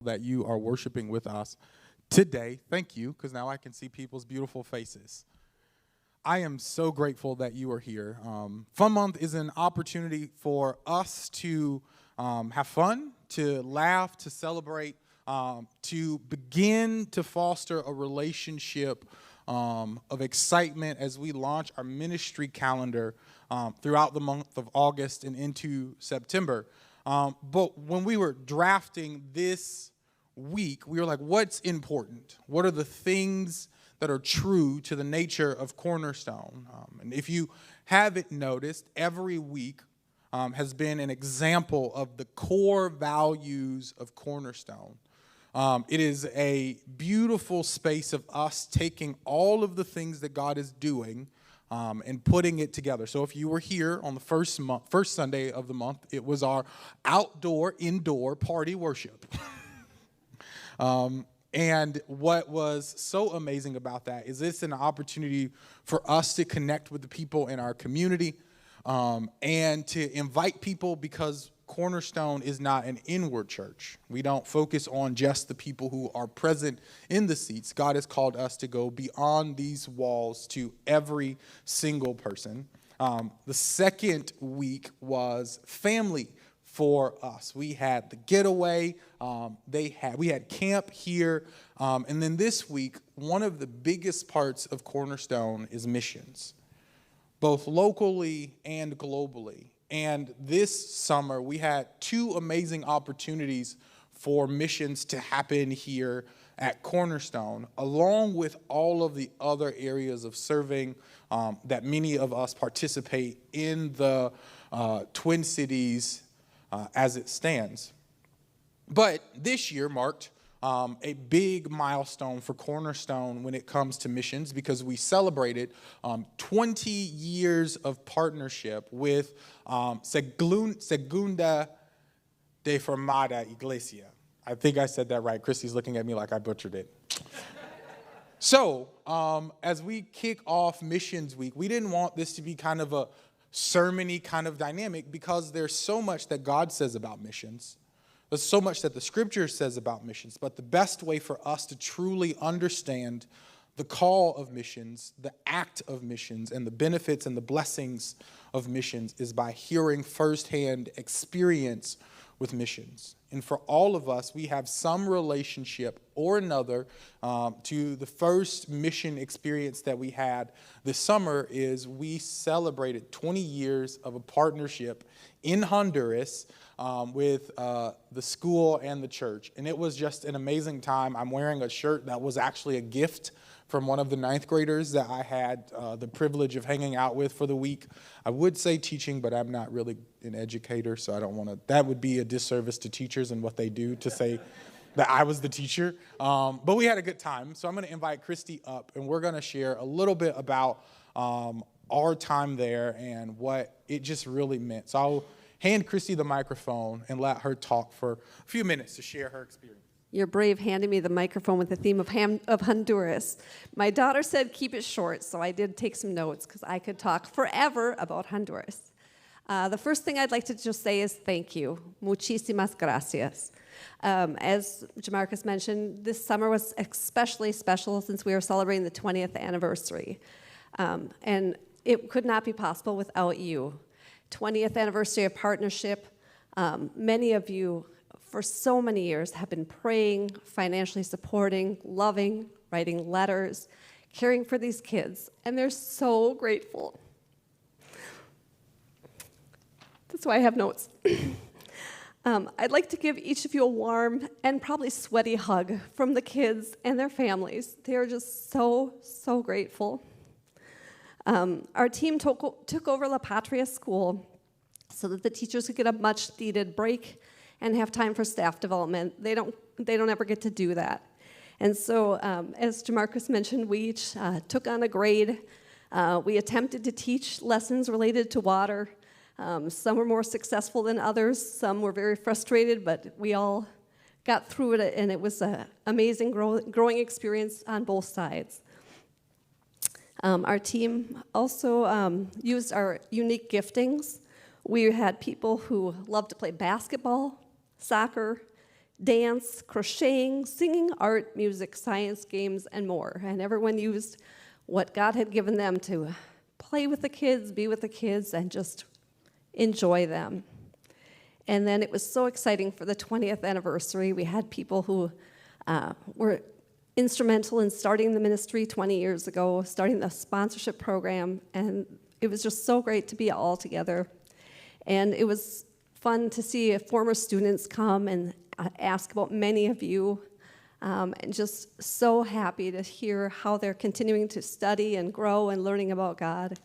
that you are worshiping with us today. Thank you, because now I can see people's beautiful faces. I am so grateful that you are here. Fun Month is an opportunity for us to have fun, to laugh, to celebrate, to begin to foster a relationship of excitement as we launch our ministry calendar throughout the month of August and into September. But when we were drafting this week, we were like, what's important? What are the things that are true to the nature of Cornerstone? And if you haven't noticed, every week has been an example of the core values of Cornerstone. It is a beautiful space of us taking all of the things that God is doing and putting it together. So if you were here on the first Sunday of the month, it was our indoor party worship. And what was so amazing about that is it's an opportunity for us to connect with the people in our community and to invite people, because Cornerstone is not an inward church. We don't focus on just the people who are present in the seats. God has called us to go beyond these walls to every single person. The second week was family for us. We had the getaway. We had camp here. And then this week, one of the biggest parts of Cornerstone is missions, both locally and globally. And this summer, we had two amazing opportunities for missions to happen here at Cornerstone, along with all of the other areas of serving that many of us participate in the Twin Cities as it stands. But this year marked a big milestone for Cornerstone when it comes to missions, because we celebrated 20 years of partnership with Segunda de Formada Iglesia. I think I said that right. Christy's looking at me like I butchered it. So, as we kick off Missions Week, we didn't want this to be kind of a sermon-y kind of dynamic, because there's so much that God says about missions. There's so much that the Scripture says about missions, but the best way for us to truly understand the call of missions, the act of missions, and the benefits and the blessings of missions is by hearing firsthand experience with missions. And for all of us, we have some relationship or another to the first mission experience that we had this summer. Is we celebrated 20 years of a partnership in Honduras with the school and the church. And it was just an amazing time. I'm wearing a shirt that was actually a gift from one of the ninth graders that I had the privilege of hanging out with for the week. I would say teaching, but I'm not really an educator, so I don't want to. That would be a disservice to teachers and what they do to say that I was the teacher. But we had a good time. So I'm going to invite Christy up, and we're going to share a little bit about our time there and what it just really meant. So I'll hand Christy the microphone and let her talk for a few minutes to share her experience. You're brave handing me the microphone with the theme of Honduras. My daughter said keep it short, so I did take some notes because I could talk forever about Honduras. The first thing I'd like to just say is thank you. Muchísimas gracias. As Jamarcus mentioned, this summer was especially special since we were celebrating the 20th anniversary. And it could not be possible without you. 20th anniversary of partnership. Many of you for so many years have been praying, financially supporting, loving, writing letters, caring for these kids, and they're so grateful. That's why I have notes. I'd like to give each of you a warm and probably sweaty hug from the kids and their families. They are just so, so grateful. Our team took over La Patria School so that the teachers could get a much-needed break and have time for staff development. They don't ever get to do that. And so, as Jamarcus mentioned, we each took on a grade. We attempted to teach lessons related to water. Some were more successful than others. Some were very frustrated, but we all got through it, and it was an amazing growing experience on both sides. Our team also used our unique giftings. We had people who loved to play basketball, soccer, dance, crocheting, singing, art, music, science, games, and more. And everyone used what God had given them to play with the kids, be with the kids, and just enjoy them. And then it was so exciting for the 20th anniversary. We had people who were instrumental in starting the ministry 20 years ago, starting the sponsorship program, and it was just so great to be all together. And it was fun to see former students come and ask about many of you, and just so happy to hear how they're continuing to study and grow and learning about God.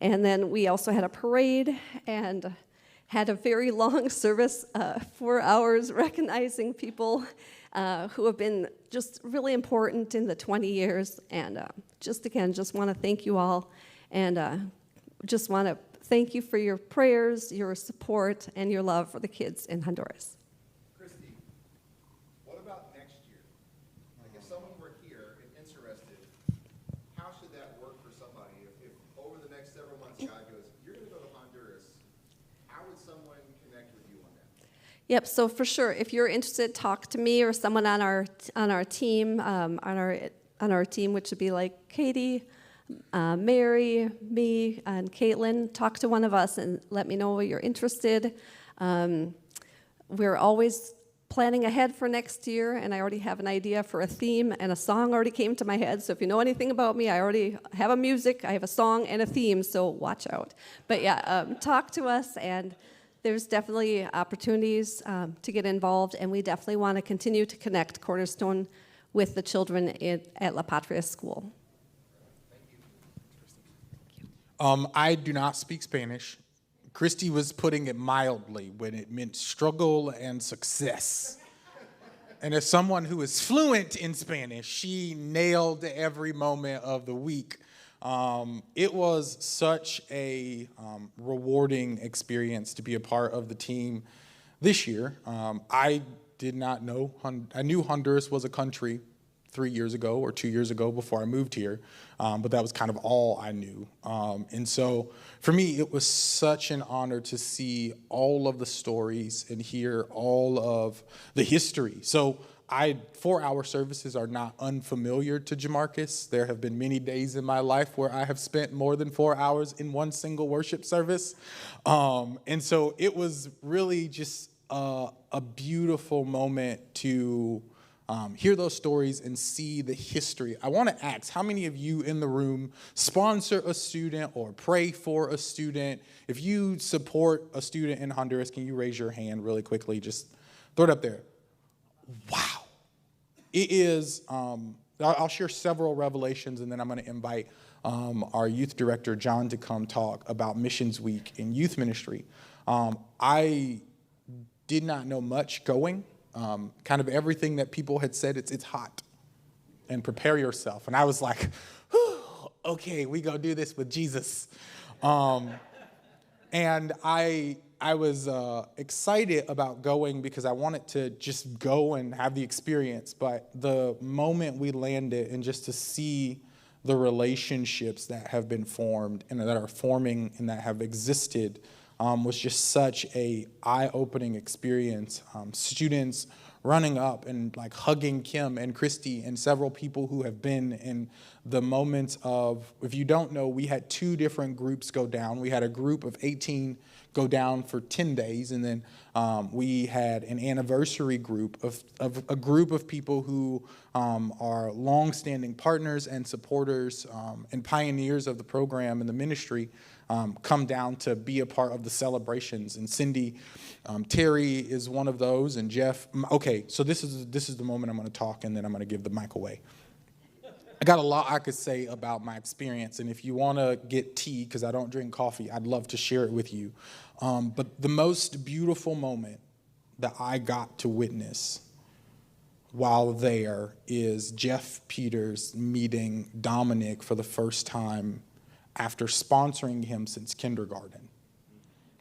And then we also had a parade and had a very long service, 4 hours, recognizing people who have been just really important in the 20 years. And just want to thank you all, and just want to thank you for your prayers, your support, and your love for the kids in Honduras. Christy, what about next year? Like if someone were here and interested, how should that work for somebody? If over the next several months God goes, you're going to go to Honduras, how would someone connect with you on that? Yep. So for sure, if you're interested, talk to me or someone on our team, on our team, which would be like Katie, Mary, me, and Caitlin. Talk to one of us and let me know you're interested. We're always planning ahead for next year, and I already have an idea for a theme, and a song already came to my head. So if you know anything about me, I already have a music, I have a song and a theme, so watch out. But yeah, talk to us, and there's definitely opportunities to get involved, and we definitely want to continue to connect Cornerstone with the children at La Patria School. I do not speak Spanish. Christy was putting it mildly when it meant struggle and success. And as someone who is fluent in Spanish, she nailed every moment of the week. It was such a rewarding experience to be a part of the team this year. I did not know, I knew Honduras was a country 3 years ago or 2 years ago before I moved here, but that was kind of all I knew. And so for me, it was such an honor to see all of the stories and hear all of the history. So 4-hour services are not unfamiliar to Jamarcus. There have been many days in my life where I have spent more than 4 hours in one single worship service. And so it was really just a beautiful moment to hear those stories and see the history. I want to ask, how many of you in the room sponsor a student or pray for a student? If you support a student in Honduras, can you raise your hand really quickly? Just throw it up there. Wow. It is, I'll share several revelations, and then I'm going to invite our youth director, John, to come talk about Missions Week in youth ministry. I did not know much going. Kind of everything that people had said, it's hot, and prepare yourself. And I was like, okay, we go do this with Jesus. And I was excited about going because I wanted to just go and have the experience. But the moment we landed and just to see the relationships that have been formed and that are forming and that have existed was just such a eye-opening experience. Students running up and like hugging Kim and Christy and several people who have been in the moments of, if you don't know, we had 2 different groups go down. We had a group of 18 go down for 10 days, and then we had an anniversary group of a group of people who are longstanding partners and supporters and pioneers of the program and the ministry come down to be a part of the celebrations. And Cindy, Terry is one of those, and Jeff. Okay, so this is the moment I'm going to talk, and then I'm going to give the mic away. I got a lot I could say about my experience, and if you want to get tea, because I don't drink coffee, I'd love to share it with you. But the most beautiful moment that I got to witness while there is Jeff Peters meeting Dominic for the first time after sponsoring him since kindergarten.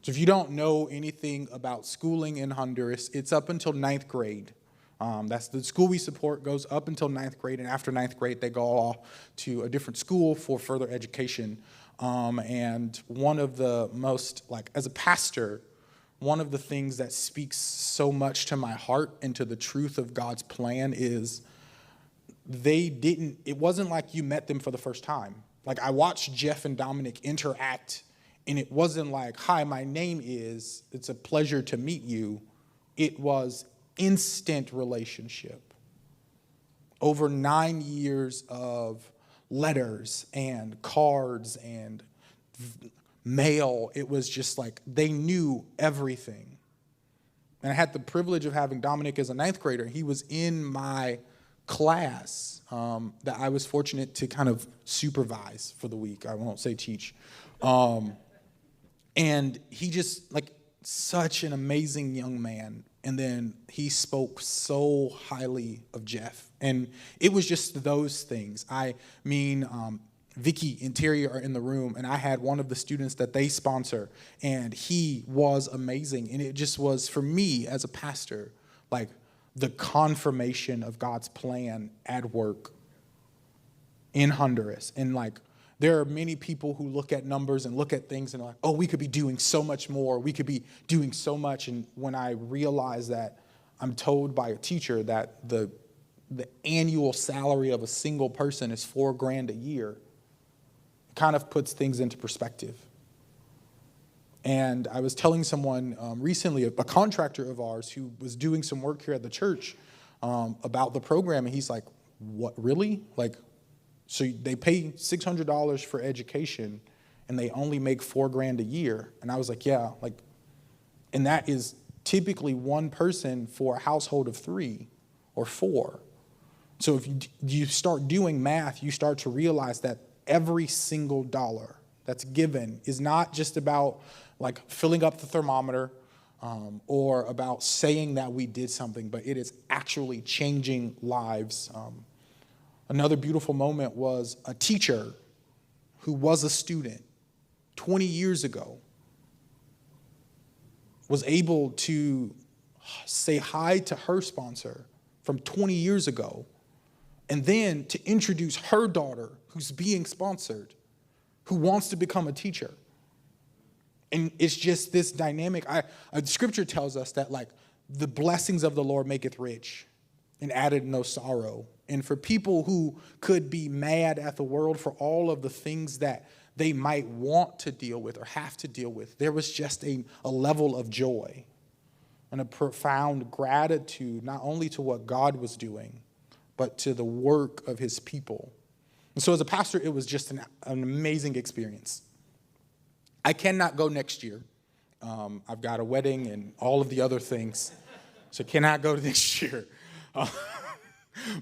So if you don't know anything about schooling in Honduras, it's up until 9th grade. That's the school we support, goes up until 9th grade, and after 9th grade, they go off to a different school for further education. And one of the most, like, as a pastor, one of the things that speaks so much to my heart and to the truth of God's plan is it wasn't like you met them for the first time. Like, I watched Jeff and Dominic interact, and it wasn't like, hi, my name is, it's a pleasure to meet you. It was instant relationship. Over 9 years of letters and cards and mail, it was just like they knew everything. And I had the privilege of having Dominic as a 9th grader. He was in my class that I was fortunate to kind of supervise for the week. I won't say teach. And he just, like, such an amazing young man. And then he spoke so highly of Jeff. And it was just those things. I mean, Vicky and Terry are in the room, and I had one of the students that they sponsor, and he was amazing. And it just was, for me as a pastor, like the confirmation of God's plan at work in Honduras. And like, there are many people who look at numbers and look at things and are like, oh, we could be doing so much more. We could be doing so much. And when I realize that I'm told by a teacher that the annual salary of a single person is $4,000 a year, it kind of puts things into perspective. And I was telling someone recently, a contractor of ours who was doing some work here at the church about the program, and he's like, what, really? Like, so they pay $600 for education, and they only make $4,000 a year. And I was like, yeah, like, and that is typically one person for a household of 3 or 4. So if you start doing math, you start to realize that every single dollar that's given is not just about like filling up the thermometer or about saying that we did something, but it is actually changing lives. Another beautiful moment was a teacher who was a student 20 years ago was able to say hi to her sponsor from 20 years ago, and then to introduce her daughter who's being sponsored, who wants to become a teacher. And it's just this dynamic. The scripture tells us that like the blessings of the Lord maketh rich and added no sorrow. And for people who could be mad at the world for all of the things that they might want to deal with or have to deal with, there was just a level of joy and a profound gratitude, not only to what God was doing, but to the work of his people. And so as a pastor, it was just an amazing experience. I cannot go next year. I've got a wedding and all of the other things, so cannot go next year.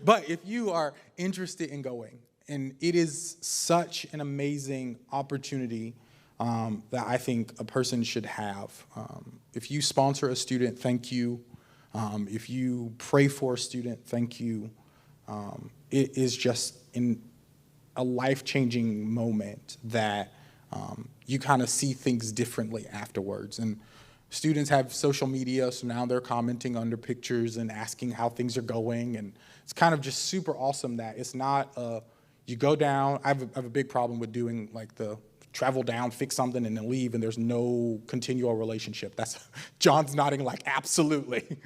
But if you are interested in going, and it is such an amazing opportunity that I think a person should have. If you sponsor a student, thank you. If you pray for a student, thank you. It is just in a life-changing moment that you kind of see things differently afterwards. And students have social media, so now they're commenting under pictures and asking how things are going. And it's kind of just super awesome that it's not you go down. I have a big problem with doing like the travel down, fix something, and then leave, and there's no continual relationship. That's John's nodding like, absolutely.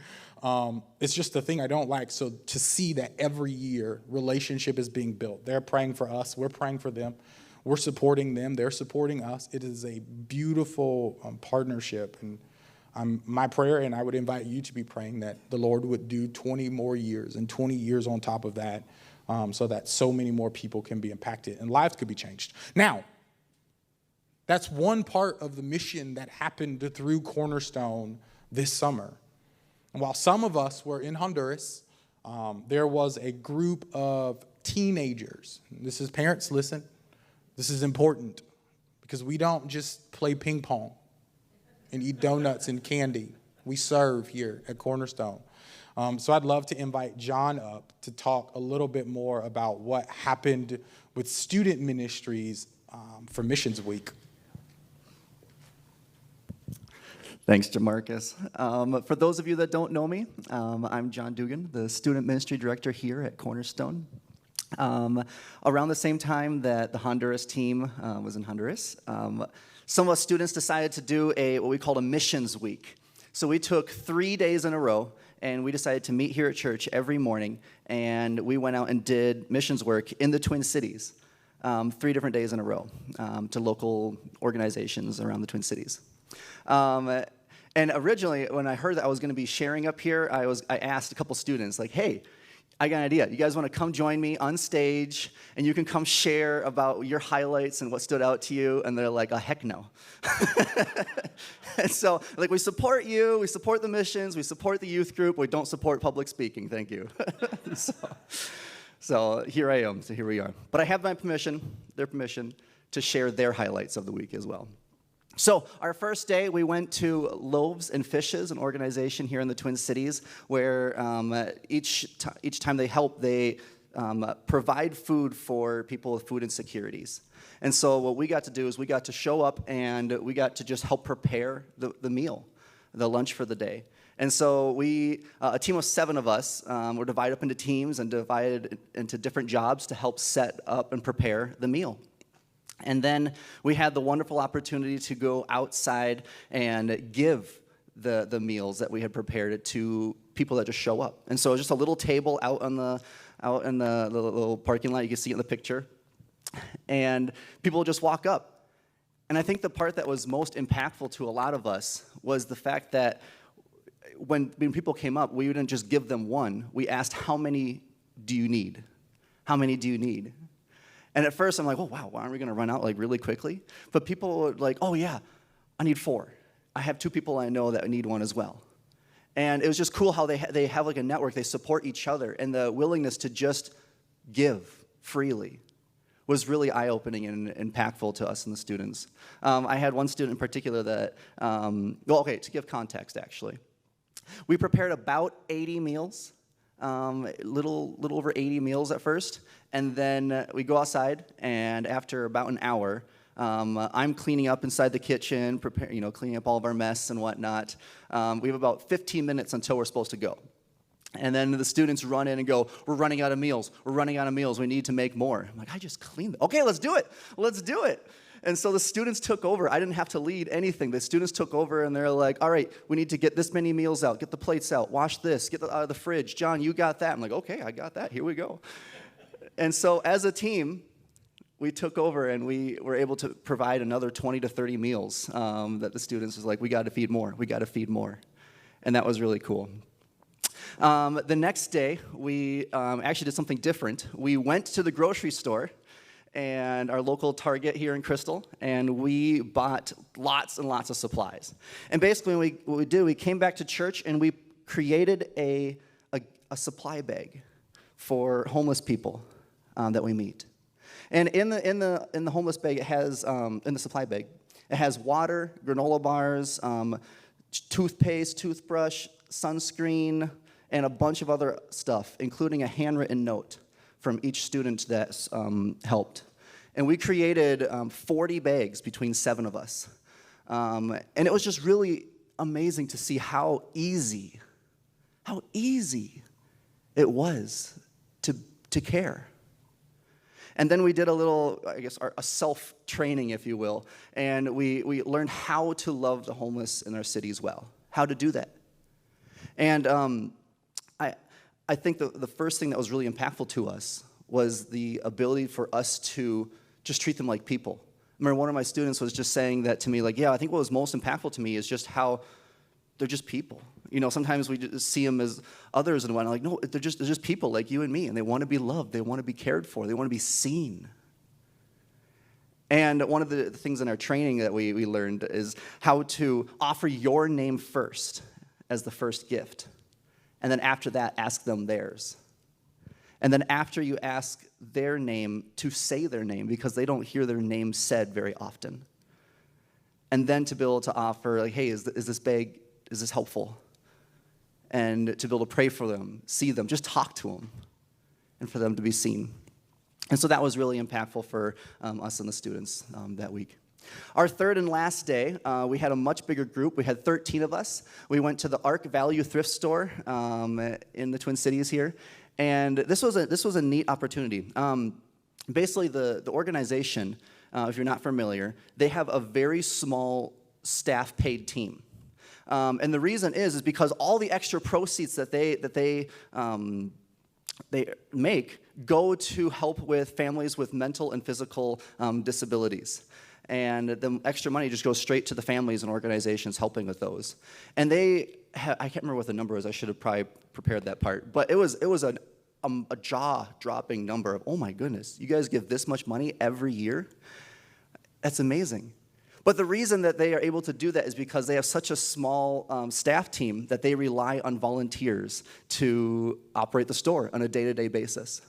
It's just the thing I don't like. So to see that every year relationship is being built. They're praying for us. We're praying for them. We're supporting them. They're supporting us. It is a beautiful partnership. And my prayer, and I would invite you to be praying that the Lord would do 20 more years and 20 years on top of that so that so many more people can be impacted and lives could be changed. Now, that's one part of the mission that happened through Cornerstone this summer. And while some of us were in Honduras, there was a group of teenagers. This is parents, listen. This is important because we don't just play ping pong and eat donuts and candy. We serve here at Cornerstone. So I'd love to invite John up to talk a little bit more about what happened with student ministries for Missions Week. Thanks, Jamarcus. For those of you that don't know me, I'm John Dugan, the student ministry director here at Cornerstone. Around the same time that the Honduras team was in Honduras, some of us students decided to do what we called a missions week. So we took 3 days in a row, and we decided to meet here at church every morning, and we went out and did missions work in the Twin Cities, 3 different days in a row, to local organizations around the Twin Cities. And originally, when I heard that I was going to be sharing up here, I asked a couple students, like, hey, I got an idea. You guys want to come join me on stage, and you can come share about your highlights and what stood out to you? And they're like, heck no. And so, like, we support you, we support the missions, we support the youth group, we don't support public speaking, thank you. So here I am, so here we are. But I have my permission, their permission, to share their highlights of the week as well. So our first day, we went to Loaves and Fishes, an organization here in the Twin Cities, where each time they help, they provide food for people with food insecurities. And so what we got to do is we got to show up and we got to just help prepare the meal, the lunch for the day. And so we, a team of 7 of us, were divided up into teams and divided into different jobs to help set up and prepare the meal. And then we had the wonderful opportunity to go outside and give the meals that we had prepared to people that just show up. And so just a little table out in the little parking lot. You can see it in the picture. And people just walk up. And I think the part that was most impactful to a lot of us was the fact that when people came up, we wouldn't just give them one. We asked, how many do you need? How many do you need? And at first, I'm like, oh, wow, aren't we going to run out like really quickly? But people were like, oh, yeah, I need 4. I have 2 people I know that need one as well. And it was just cool how they have like a network. They support each other. And the willingness to just give freely was really eye-opening and impactful to us and the students. I had one student in particular that, to give context, actually. We prepared about 80 meals. Little over 80 meals at first, and then we go outside, and after about an hour, I'm cleaning up inside the kitchen, cleaning up all of our mess and whatnot. We have about 15 minutes until we're supposed to go. And then the students run in and go, we're running out of meals, we need to make more. I'm like, I just cleaned it. Okay, let's do it. And so the students took over. I didn't have to lead anything. The students took over, and they're like, all right, we need to get this many meals out, get the plates out, wash this, get out of the fridge. John, you got that. I'm like, okay, I got that. Here we go. And so as a team, we took over, and we were able to provide another 20 to 30 meals that the students was like, we got to feed more. And that was really cool. The next day, we actually did something different. We went to the grocery store and our local Target here in Crystal, and we bought lots and lots of supplies. And basically we came back to church and we created a supply bag for homeless people that we meet. And in the homeless bag, it has in the supply bag, it has water, granola bars, toothpaste, toothbrush, sunscreen, and a bunch of other stuff, including a handwritten note from each student that helped. And we created 40 bags between 7 of us. And it was just really amazing to see how easy it was to care. And then we did a little, a self-training, if you will, and we learned how to love the homeless in our cities well, how to do that. And I think the first thing that was really impactful to us was the ability for us to just treat them like people. I remember one of my students was just saying that to me, like, yeah, I think what was most impactful to me is just how they're just people. Sometimes we just see them as others and whatnot. Like, no, they're just people like you and me, and they want to be loved, they want to be cared for, they want to be seen. And one of the things in our training that we learned is how to offer your name first as the first gift. And then after that, ask them theirs. And then after you ask their name, to say their name, because they don't hear their name said very often. And then to be able to offer, like, hey, is this bag, is this helpful? And to be able to pray for them, see them, just talk to them, and for them to be seen. And so that was really impactful for us and the students that week. Our third and last day, we had a much bigger group. We had 13 of us. We went to the Ark Value Thrift Store in the Twin Cities here. And this was a neat opportunity. Basically, the organization, if you're not familiar, they have a very small staff-paid team. And the reason is because all the extra proceeds that they make go to help with families with mental and physical disabilities. And the extra money just goes straight to the families and organizations helping with those. And I can't remember what the number was. I should have probably prepared that part. But it was a jaw-dropping number of, oh my goodness, you guys give this much money every year? That's amazing. But the reason that they are able to do that is because they have such a small staff team that they rely on volunteers to operate the store on a day-to-day basis.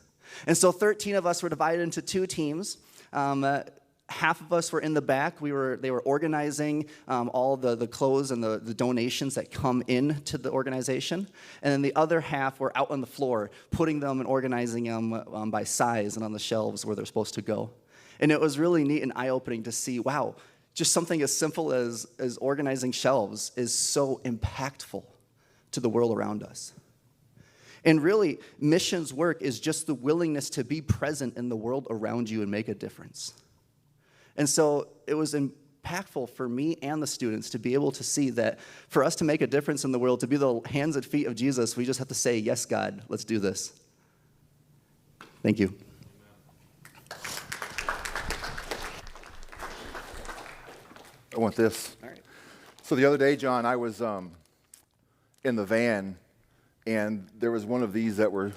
And so 13 of us were divided into 2 teams. Half of us were in the back. They were organizing all the clothes and the donations that come in to the organization. And then the other half were out on the floor, putting them and organizing them by size and on the shelves where they're supposed to go. And it was really neat and eye-opening to see, wow, just something as simple as organizing shelves is so impactful to the world around us. And really, missions work is just the willingness to be present in the world around you and make a difference. And so it was impactful for me and the students to be able to see that for us to make a difference in the world, to be the hands and feet of Jesus, we just have to say, yes, God, let's do this. Thank you. I want this. All right. So the other day, John, I was in the van, and there was one of these that were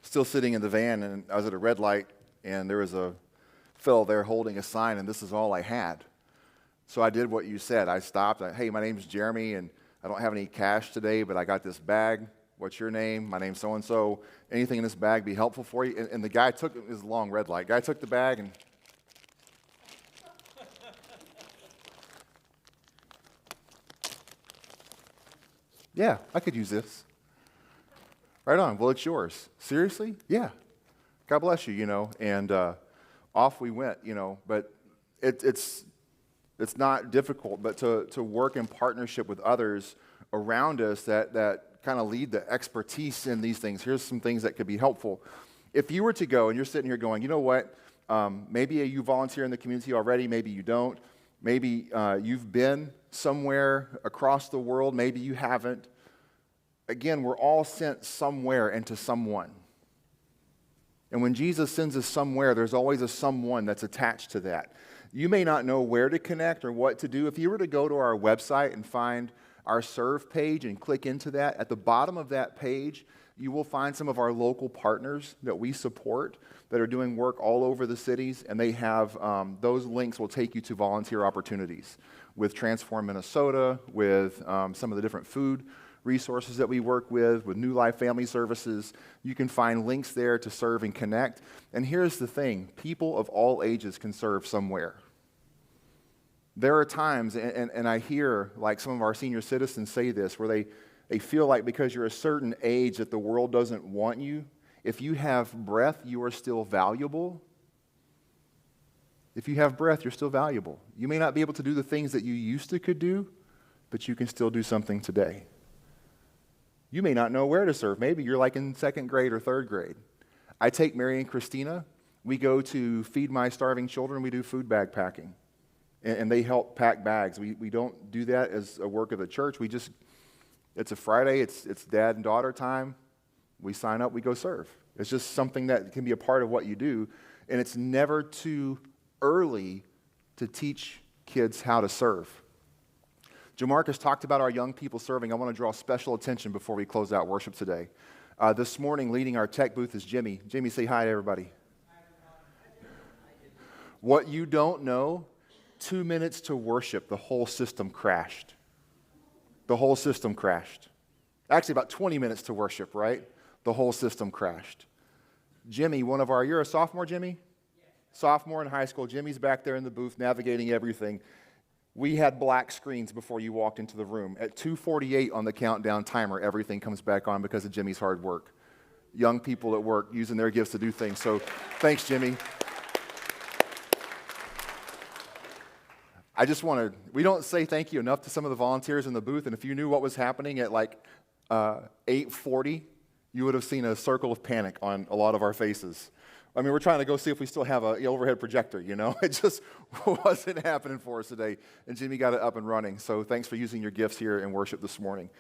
still sitting in the van, and I was at a red light, and there was a fellow there holding a sign, and this is all I had. So I did what you said. I stopped. Hey, my name's Jeremy, and I don't have any cash today, but I got this bag. What's your name? My name's so-and-so. Anything in this bag be helpful for you? And the guy took, it was a long red light. Guy took the bag and yeah, I could use this. Right on. Well, it's yours. Seriously? Yeah. God bless you, And off we went, But it's not difficult, but to work in partnership with others around us that kind of lead the expertise in these things. Here's some things that could be helpful. If you were to go and you're sitting here going, you know what? Maybe you volunteer in the community already. Maybe you don't. Maybe you've been somewhere across the world. Maybe you haven't. Again, we're all sent somewhere and to someone. And when Jesus sends us somewhere, there's always a someone that's attached to that. You may not know where to connect or what to do. If you were to go to our website and find our serve page and click into that, at the bottom of that page, you will find some of our local partners that we support that are doing work all over the cities, and they have, those links will take you to volunteer opportunities with Transform Minnesota, with some of the different food resources that we work with New Life Family Services. You can find links there to serve and connect. And here's the thing, people of all ages can serve somewhere. There are times, and I hear like some of our senior citizens say this, where they feel like because you're a certain age that the world doesn't want you. If you have breath, you are still valuable. If you have breath, you're still valuable. You may not be able to do the things that you used to could do, but you can still do something today. You may not know where to serve. Maybe you're like in 2nd grade or 3rd grade. I take Mary and Christina. We go to Feed My Starving Children. We do food bag packing. And they help pack bags. We don't do that as a work of the church. It's a Friday. It's dad and daughter time. We sign up. We go serve. It's just something that can be a part of what you do. And it's never too early to teach kids how to serve. Jamarcus talked about our young people serving. I want to draw special attention before we close out worship today. This morning, leading our tech booth is Jimmy. Jimmy, say hi to everybody. What you don't know, 2 minutes to worship, the whole system crashed. The whole system crashed. Actually, about 20 minutes to worship, right? The whole system crashed. Jimmy, you're a sophomore, Jimmy? Yes. Sophomore in high school. Jimmy's back there in the booth navigating everything. We had black screens before you walked into the room. At 2:48 on the countdown timer, everything comes back on because of Jimmy's hard work. Young people at work using their gifts to do things. So thanks, Jimmy. We don't say thank you enough to some of the volunteers in the booth, and if you knew what was happening at 8:40, you would have seen a circle of panic on a lot of our faces. I mean, we're trying to go see if we still have a overhead projector, you know? It just wasn't happening for us today. And Jimmy got it up and running. So thanks for using your gifts here in worship this morning.